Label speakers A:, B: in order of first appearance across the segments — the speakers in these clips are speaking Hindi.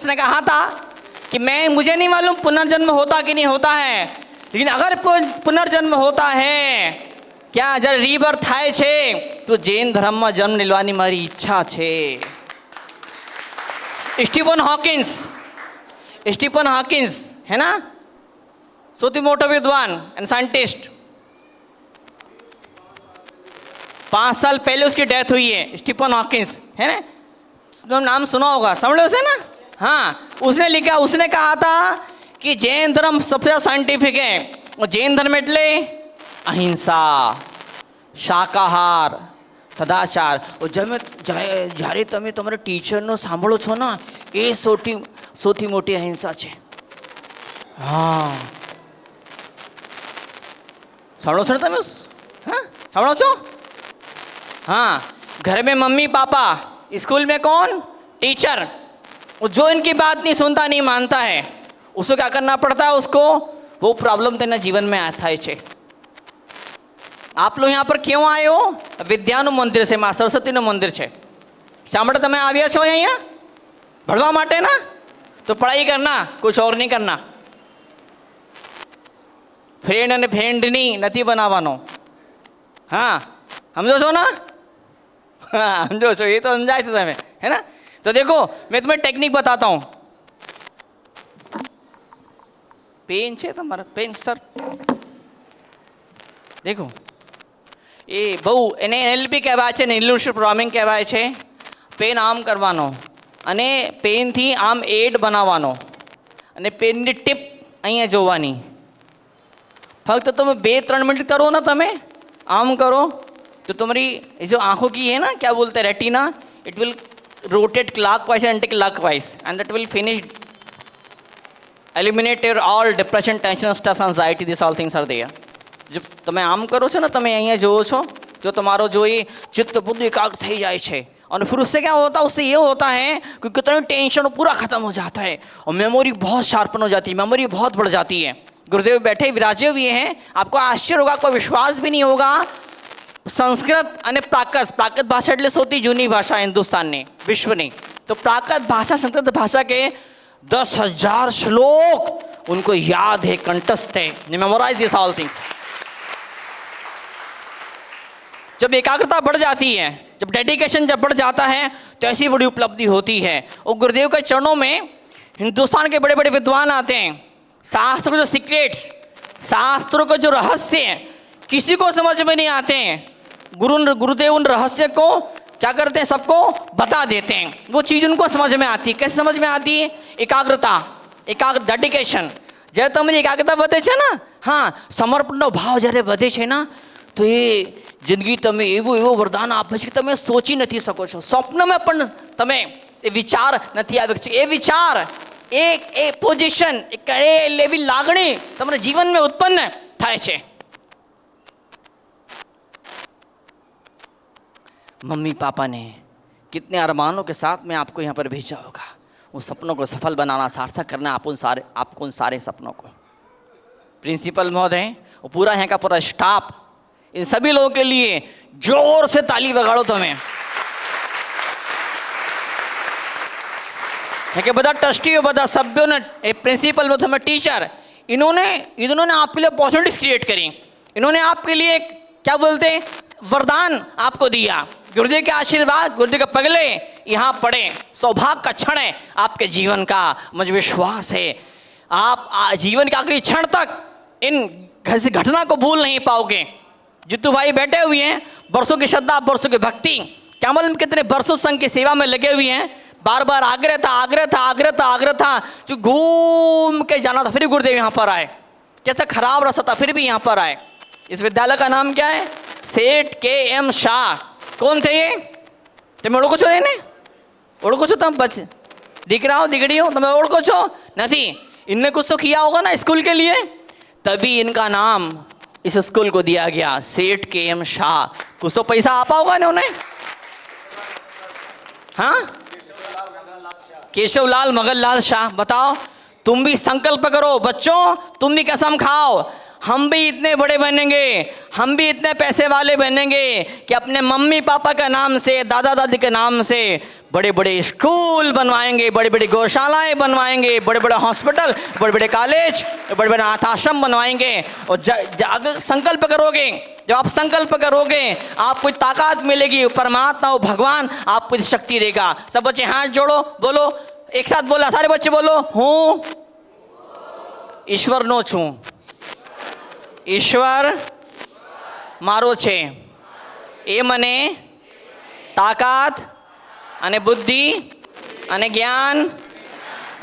A: उसने कहा था कि मुझे नहीं मालूम पुनर्जन्म होता कि नहीं होता है, लेकिन अगर पुनर्जन्म होता है, क्या जब रीबर्थ થાય છે તો જૈન ધર્મમાં જન્મ લેવાની મારી ઈચ્છા છે. स्टीफन हॉकिंस है ना, સૌથી મોટો विद्वान एंड साइंटिस्ट. 5 साल पहले उसकी डेथ हुई है. स्टीफन हॉकिंस है ना, तुम नाम सुना होगा, समझ लो उसे ना. हाँ, उसने लिखा, उसने कहा था कि जैन धर्म सबसे साइंटिफिक है. और जैन धर्म એટલે अहिंसा, શાકાહાર, સદાચાર. જ્યારે તમે તમારા ટીચરનો સાંભળો છો ને, એ સૌથી મોટી અહિંસા છે. હા, સાંભળો છો ને તમે? हाँ, सामने છો? हाँ, घर में मम्मी पापा, स्कूल में कौन? टीचर. जो इनकी बात नहीं सुनता, नहीं मानता है, उसको क्या करना पड़ता है? उसको वो प्रॉब्लम तेना जीवन में आता है. आप लोग यहाँ पर क्यों आए हो? विद्याનું મંદિર છે, માં સરસ્વતીનું મંદિર છે. સાંભળો, તમે આવ્યા છો અહીંયા ભણવા માટે ના, તો પઢાઈ કરના, कुछ और नहीं करना. ફ્રેન્ડ અને ફ્રેન્ડની નથી બનાવવાનો. हाँ, समझो છો ना? हाँ, समझो છો, ये तो समझाए थे तुम्हें, है ना. तो देखो, मैं तुम्हें टेक्निक बताता हूँ. पेन છે તમારા? पेन सर देखो, એ બહુ એને NLP કહેવાય છે, ઇલ્યુસ્ટ્રેટિવ પ્રોગ્રામિંગ કહેવાય છે. પેન આમ કરવાનો અને પેનથી આમ એડ બનાવવાનો અને પેનની ટીપ અહીંયા જોવાની. ફક્ત તમે 2-3 મિનિટ કરો ને, તમે आम करो तो तुम्हारी जो आंखों की है ना, क्या बोलते हैं, retina, it will rotate clockwise and anti clockwise and that will finish eliminate your all depression, tension, stress, anxiety. This all things are there. जब તમે આમ કરો છો ને, તમે અહીંયા જોવો છો, जो તમારો जो ये चित्त बुद्धि एकाग्र થઈ જાય છે. और फिर उससे क्या होता है? उससे ये होता है कि कितनी टेंशन पूरा खत्म हो जाता है और मेमोरी बहुत शार्पन हो जाती है, मेमोरी बहुत बढ़ जाती है. गुरुदेव बैठे विराजे हुए हैं, आपको आश्चर्य होगा, आपको विश्वास भी नहीं होगा. संस्कृत અને प्राकृत भाषा એટલે સૌથી જૂની ભાષા હિન્દુસ્તાનની, વિશ્વની. तो प्राकृत भाषा, संस्कृत भाषा के 10,000 श्लोक उनको याद है, कंठस्थ है. Memorise this all things. जब एकाग्रता बढ़ जाती है, जब डेडिकेशन जब बढ़ जाता है, तो ऐसी बड़ी उपलब्धि होती है. और गुरुदेव के चरणों में हिंदुस्तान के बड़े बड़े विद्वान आते हैं. शास्त्र को जो सीक्रेट्स, शास्त्रों को जो रहस्य किसी को समझ में नहीं आते हैं, गुरुदेव उन रहस्य को क्या करते हैं? सबको बता देते हैं. वो चीज़ उनको समझ में आती है. कैसे समझ में आती है? एकाग्रता, डेडिकेशन. જ્યારે તમારી એકાગ્રતા વધે છે ને, હા, સમર્પણનો ભાવ જ્યારે વધે છે ને, તો એ જિંદગી તમે એવું વરદાન આપે છે કે તમે સોચી નથી શકો છો. સ્વપ્નમાં પણ તમે એ વિચાર નથી આવી શકે. એ વિચાર, એ પોઝિશન, એવી લાગણી તમારા જીવનમાં ઉત્પન્ન થાય છે. मम्मी पापा ने कितने अरमानों के साथ में आपको यहाँ पर भेजा होगा. उन सपनों को सफल बनाना, सार्थक करना आपको उन सारे सपनों को. प्रिंसिपल महोदय, वो पूरा यहाँ का पूरा स्टाफ, इन सभी लोगों के लिए जोर से ताली बजाड़ो तुम्हें. કે બધા ટ્રસ્ટીઓ, બધા સભ્યોને, એ પ્રિન્સિપલ, તમે टीचर, इन्होंने आपके लिए अपॉर्चुनिटीज क्रिएट करी. इन्होंने आपके लिए क्या बोलते वरदान आपको दिया. गुरुदेव के आशीर्वाद, गुरुदेव के पगले यहाँ पड़े. सौभाग्य का क्षण है आपके जीवन का. मुझे विश्वास है आप जीवन के आखिरी क्षण तक इन घटना को भूल नहीं पाओगे. जितू भाई बैठे हुए हैं, वर्षों की श्रद्धा, वर्षों की भक्ति, क्या मालूम कितने वर्षों संघ की सेवा में लगे हुए हैं. बार बार आग्रह था जो घूम के जाना था, फिर गुरुदेव यहाँ पर आए. कैसा खराब रास्ता था, फिर भी यहाँ पर आए. इस विद्यालय का नाम क्या है? सेठ KM शाह. कौन थे ये? તમે ઓળખો છો એને? ઓળખો છો તમે? દીકરાઓ દીકરીઓ, તમે ઓળખો છો? नहीं, इनने कुछ तो किया होगा ना स्कूल के लिए, तभी इनका नाम इस स्कूल को दिया गया, सेठ KM शाह. कुछ तो पैसा आपा होगा इन्होंने. हाँ, केशवलाल मगनलाल शाह. बताओ, तुम भी संकल्प करो बच्चों, तुम भी कसम खाओ, हम भी इतने बड़े बनेंगे, हम भी इतने पैसे वाले बनेंगे कि अपने मम्मी पापा के नाम से, दादा दादी के नाम से बड़े बड़े स्कूल बनवाएंगे, बड़ी बड़ी गौशालाएं बनवाएंगे, बड़े बड़े हॉस्पिटल, बड़े बड़े कॉलेज, बड़े बड़े अनाथ आश्रम बनवाएंगे। और अगर संकल्प करोगे, जब आप संकल्प करोगे आपको ताकत मिलेगी, परमात्मा और भगवान आपको शक्ति देगा। सब बच्चे हाथ जोड़ो, बोलो एक साथ, बोला सारे बच्चे बोलो, हूँ ईश्वर नो छू, ईश्वर मारो छे, ए मने ताकत अने बुद्धि अने ज्ञान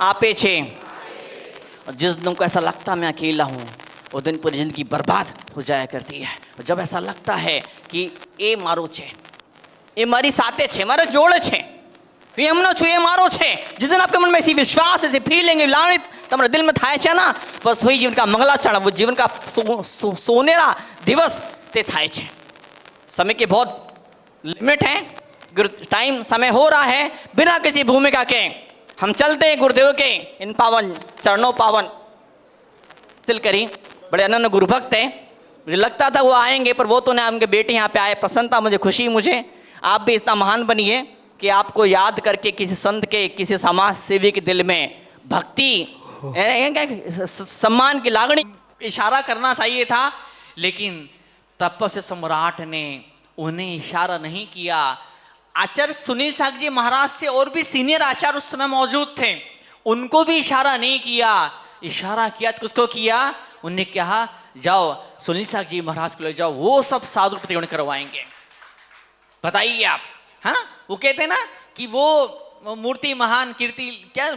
A: आपे छे। और जिस दिन को ऐसा लगता है मैं अकेला हूँ, वो दिन पूरी जिंदगी बर्बाद हो जाया करती है। और जब ऐसा लगता है कि ए मारो छे, ए मारी साथे छे, मारे जोड़े छे, ये हमनो छू, ये मारो छे, जिस दिन आपके मन में ऐसी विश्वास, ऐसी फीलिंग लाणित तुम्हारे दिल में थाय छे ना, बस वही जीवन का मंगलाचरण, वो जीवन का सोनेरा दिवस ते थाय छे। समय की बहुत लिमिट है, टाइम समय हो रहा है, बिना किसी भूमिका के हम चलते हैं गुरुदेव के इन पावन चरणों पावन तिल करी। बड़े अनन्य गुरु भक्त है, मुझे लगता था वो आएंगे, पर वो तो नहीं, उनके बेटे यहाँ पे आए, प्रसन्नता मुझे, खुशी मुझे। आप भी इतना महान बनिए कि आपको याद करके किसी संत के, किसी समाज सेवी के दिल में भक्ति, सम्मान की लागणी इशारा करना चाहिए था, लेकिन तपस्या सम्राट ने उन्हें इशारा नहीं किया। आचार्य सुनील सागर जी महाराज से और भी सीनियर आचार्य उस समय मौजूद थे, उनको भी इशारा नहीं किया। इशारा किया तो किसको किया? उन्हें कहा जाओ सुनील सागर जी महाराज को ले जाओ, वो सब साधु प्रतिगण करवाएंगे। बताइए आप, है ना, वो कहते हैं ना कि वो मूर्ति महान कीर्ति, क्या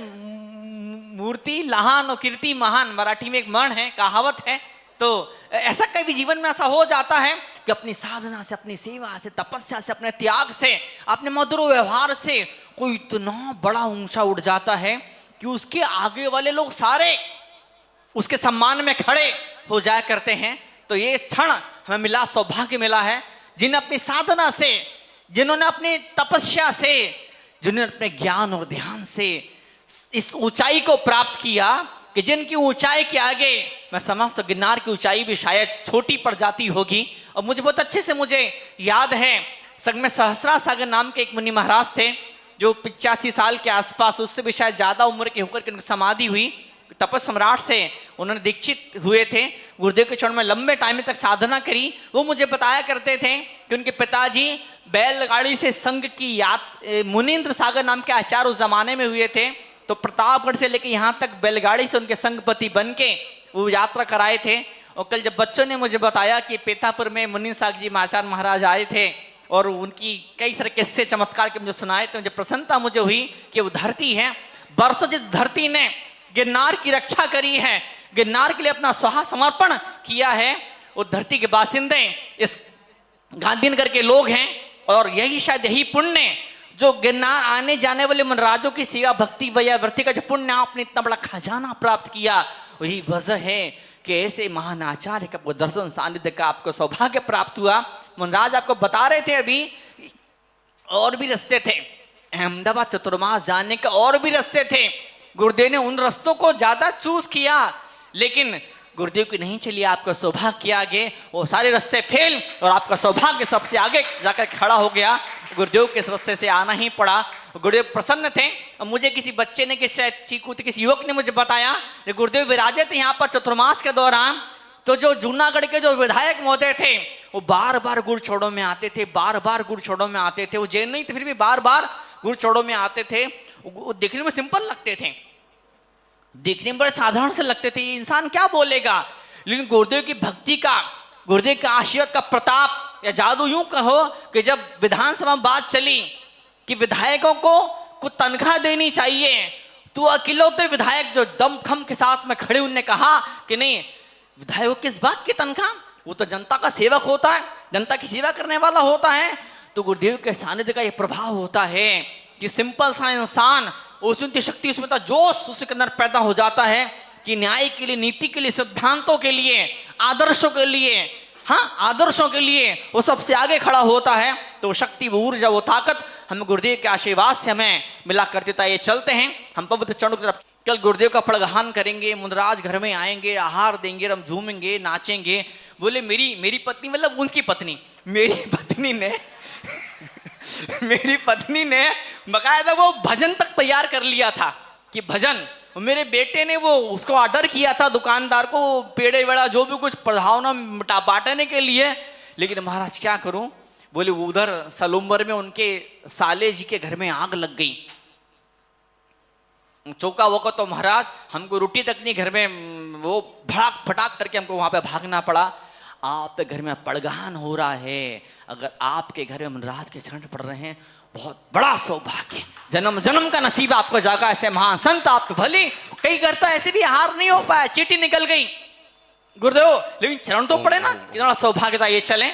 A: मूर्ति लहान और कीर्ति महान, मराठी में एक मण है, कहावत है। तो ऐसा कभी जीवन में ऐसा हो जाता है कि अपनी साधना से, अपनी सेवा से, तपस्या से, अपने त्याग से, अपने मधुर व्यवहार से कोई इतना बड़ा ऊंचा उठ जाता है कि उसके आगे वाले लोग सारे उसके सम्मान में खड़े हो जाया करते हैं। तो ये क्षण हमें मिला, सौभाग्य मिला है, जिन्हें अपनी साधना से, जिन्होंने अपनी तपस्या से, जिन्होंने अपने ज्ञान और ध्यान से इस ऊंचाई को प्राप्त किया कि जिनकी ऊंचाई के आगे मैं समझता हूं गिरनार की ऊंचाई भी शायद छोटी पड़ जाती होगी। और मुझे बहुत अच्छे से मुझे याद है, संग में सहस्रा सागर नाम के एक मुनि महाराज थे जो 85 साल के आसपास, उससे भी शायद ज्यादा उम्र के होकर के उनकी समाधि हुई। तपस सम्राट से उन्होंने दीक्षित हुए थे, गुरुदेव के चरण में लंबे टाइम तक साधना करी। वो मुझे बताया करते थे कि उनके पिताजी बैलगाड़ी से संघ की मुनीन्द्र सागर नाम के आचार्य उस जमाने में हुए थे। तो प्रतापगढ़ से लेकर यहाँ तक बैलगाड़ी से उनके संघपति बन के वो यात्रा कराए थे। और कल जब बच्चों ने मुझे बताया कि पेतापुर में मुनीन्द्र सागर जी आचार्य महाराज आए थे और उनकी कई सारे किस्से चमत्कार के मुझे सुनाए, तो मुझे प्रसन्नता मुझे हुई कि वो धरती है, बरसों जिस धरती ने गिरनार की रक्षा करी है, गिरनार के लिए अपना स्वाहा समर्पण किया है, वो धरती के बासिंदे इस गांधीनगर के लोग हैं। और यही शायद यही पुण्य जो गिरनार आने जाने वाले मनराजों की सेवा भक्ति वैयावृत्ति का जो पुण्य आपने इतना बड़ा खजाना प्राप्त किया, वही वजह है कि ऐसे महान आचार्य का आपको दर्शन सानिध्य का आपको सौभाग्य प्राप्त हुआ। मनराज आपको बता रहे थे अभी और भी रास्ते थे, अहमदाबाद चतुर्मास जाने के और भी रास्ते थे। गुरुदेव ने उन रास्तों को ज्यादा चूज किया, लेकिन गुरुदेव की नहीं चली, आपका सौभाग्य के आगे वो सारे रास्ते फेल और आपका सौभाग्य सबसे आगे जाकर खड़ा हो गया। गुरुदेव के इस रास्ते से आना ही पड़ा। गुरुदेव प्रसन्न थे। और मुझे किसी बच्चे ने, किसी चीकू थे, किसी युवक ने मुझे बताया कि गुरुदेव विराजे थे यहाँ पर चतुर्मास के दौरान, तो जो जूनागढ़ के जो विधायक महोदय थे वो बार बार गुरु छोड़ों में आते थे, बार बार गुरु छोड़ों में आते थे। वो जैन नहीं थे, फिर भी बार बार गुरु छोड़ों में आते थे। वो देखने में सिंपल लगते थे, देखने में बड़े साधारण से लगते थे, ये इंसान क्या बोलेगा, लेकिन गुरुदेव की भक्ति का, गुरुदेव के आशीर्वाद का प्रताप या जादू, यूं कहो कि जब विधानसभा में बात चली कि विधायकों को कुछ तनख्वाह देनी चाहिए, तो अकेलौते विधायक जो दमखम के साथ में खड़े, उनने कहा कि नहीं, विधायक किस बात की तनख्वाह, वो तो जनता का सेवक होता है, जनता की सेवा करने वाला होता है। तो गुरुदेव के सानिध्य का ये प्रभाव होता है कि सिंपल सा इंसान, उसमें शक्ति, उसमें तो जोश उसके अंदर पैदा हो जाता है कि न्याय के लिए, नीति के लिए, सिद्धांतों के लिए, आदर्शों के लिए, हाँ आदर्शों के लिए वो सबसे आगे खड़ा होता है। तो शक्ति, वो ऊर्जा, वो ताकत हमें गुरुदेव के आशीर्वाद से हमें मिला करते था। ये चलते हैं हम पवित्र चरणों की तरफ। कल गुरुदेव का पड़गहान करेंगे, मुनराज घर में आएंगे, आहार देंगे, हम झूमेंगे, नाचेंगे। बोले मेरी पत्नी, मतलब उनकी पत्नी, मेरी पत्नी ने बकायदा वो भजन तक तैयार कर लिया था कि भजन। मेरे बेटे ने वो उसको ऑर्डर किया था दुकानदार को, पेड़े वेड़ा जो भी कुछ प्रधावना बांटने के लिए। लेकिन महाराज क्या करूं, बोले उधर सलूम्बर में उनके साले जी के घर में आग लग गई। चौका वोका तो महाराज हमको रोटी तक नहीं घर में, वो भड़ाक फटाक करके हमको वहां पे भागना पड़ा। आपके घर में पड़गहान हो रहा है, अगर आपके घर में मुनराज के चरण पड़ रहे हैं, बहुत बड़ा सौभाग्य, जन्म जन्म का नसीब आपको जागा। ऐसे महान संत आप भली, कई करता ऐसे भी हार नहीं हो पाया, चीटी निकल गई गुरुदेव, लेकिन चरण तो पड़े ना, कितना सौभाग्य था ये चले।